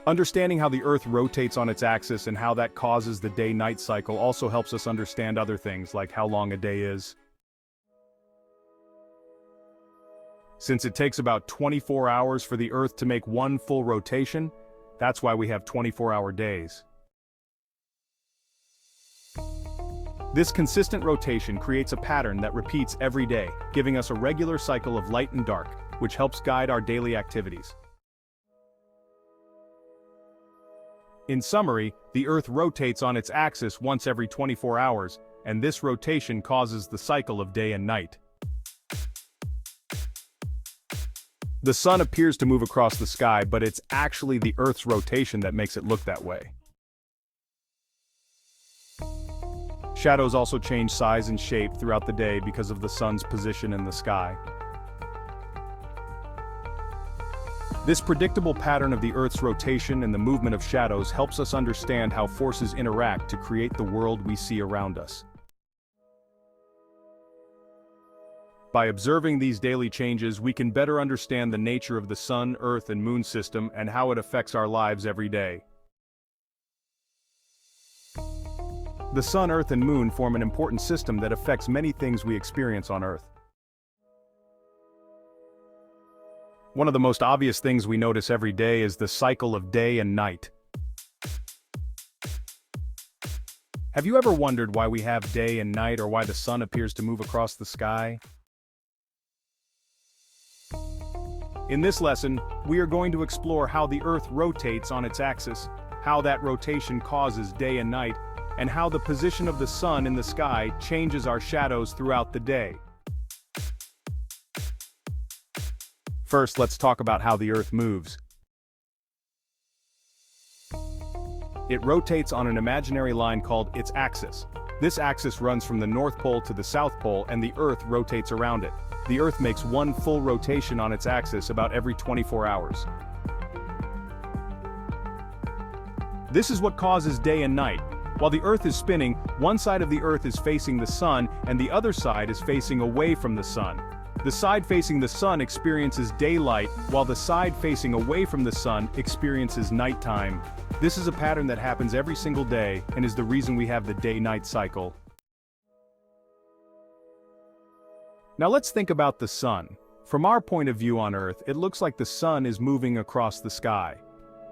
Understanding how the Earth rotates on its axis and how that causes the day-night cycle also helps us understand other things like how long a day is. Since it takes about 24 hours for the Earth to make one full rotation, that's why we have 24-hour days. This consistent rotation creates a pattern that repeats every day, giving us a regular cycle of light and dark, which helps guide our daily activities. In summary, the Earth rotates on its axis once every 24 hours, and this rotation causes the cycle of day and night. The sun appears to move across the sky, but it's actually the Earth's rotation that makes it look that way. Shadows also change size and shape throughout the day because of the sun's position in the sky. This predictable pattern of the Earth's rotation and the movement of shadows helps us understand how forces interact to create the world we see around us. By observing these daily changes, we can better understand the nature of the Sun, Earth, and Moon system and how it affects our lives every day. The Sun, Earth, and Moon form an important system that affects many things we experience on Earth. One of the most obvious things we notice every day is the cycle of day and night. Have you ever wondered why we have day and night, or why the sun appears to move across the sky? In this lesson, we are going to explore how the Earth rotates on its axis, how that rotation causes day and night, and how the position of the sun in the sky changes our shadows throughout the day. First, let's talk about how the Earth moves. It rotates on an imaginary line called its axis. This axis runs from the North Pole to the South Pole, and the Earth rotates around it. The Earth makes one full rotation on its axis about every 24 hours. This is what causes day and night. While the Earth is spinning, one side of the Earth is facing the sun, and the other side is facing away from the sun. The side facing the sun experiences daylight, while the side facing away from the sun experiences nighttime. This is a pattern that happens every single day, and is the reason we have the day-night cycle. Now let's think about the sun. From our point of view on Earth, it looks like the sun is moving across the sky.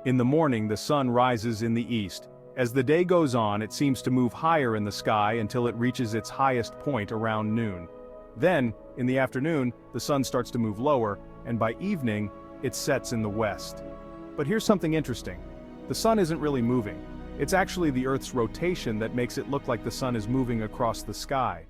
In the morning, the sun rises in the east. As the day goes on, it seems to move higher in the sky until it reaches its highest point around noon. Then, in the afternoon, the sun starts to move lower, and by evening, it sets in the west. But here's something interesting. The sun isn't really moving. It's actually the Earth's rotation that makes it look like the sun is moving across the sky.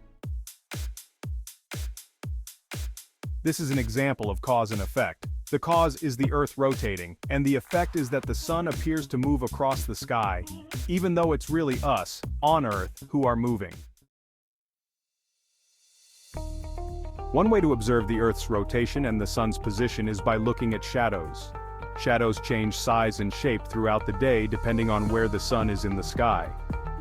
This is an example of cause and effect. The cause is the Earth rotating, and the effect is that the sun appears to move across the sky, even though it's really us, on Earth, who are moving. One way to observe the Earth's rotation and the sun's position is by looking at shadows. Shadows change size and shape throughout the day depending on where the sun is in the sky.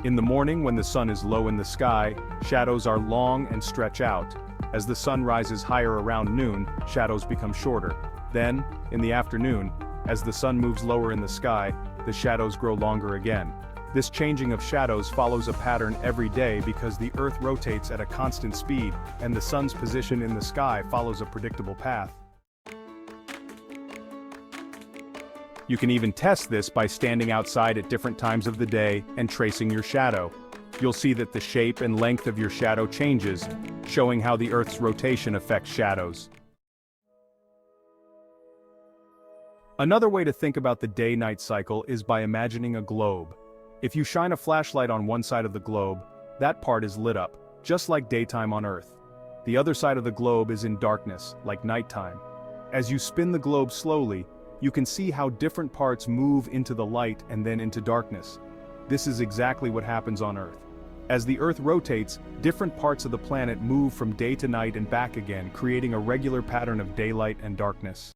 In the morning, when the sun is low in the sky, shadows are long and stretch out. As the sun rises higher around noon, shadows become shorter. Then, in the afternoon, as the sun moves lower in the sky, the shadows grow longer again. This changing of shadows follows a pattern every day because the Earth rotates at a constant speed, and the sun's position in the sky follows a predictable path. You can even test this by standing outside at different times of the day and tracing your shadow. You'll see that the shape and length of your shadow changes, showing how the Earth's rotation affects shadows. Another way to think about the day-night cycle is by imagining a globe. If you shine a flashlight on one side of the globe, that part is lit up, just like daytime on Earth. The other side of the globe is in darkness, like nighttime. As you spin the globe slowly, you can see how different parts move into the light and then into darkness. This is exactly what happens on Earth. As the Earth rotates, different parts of the planet move from day to night and back again, creating a regular pattern of daylight and darkness.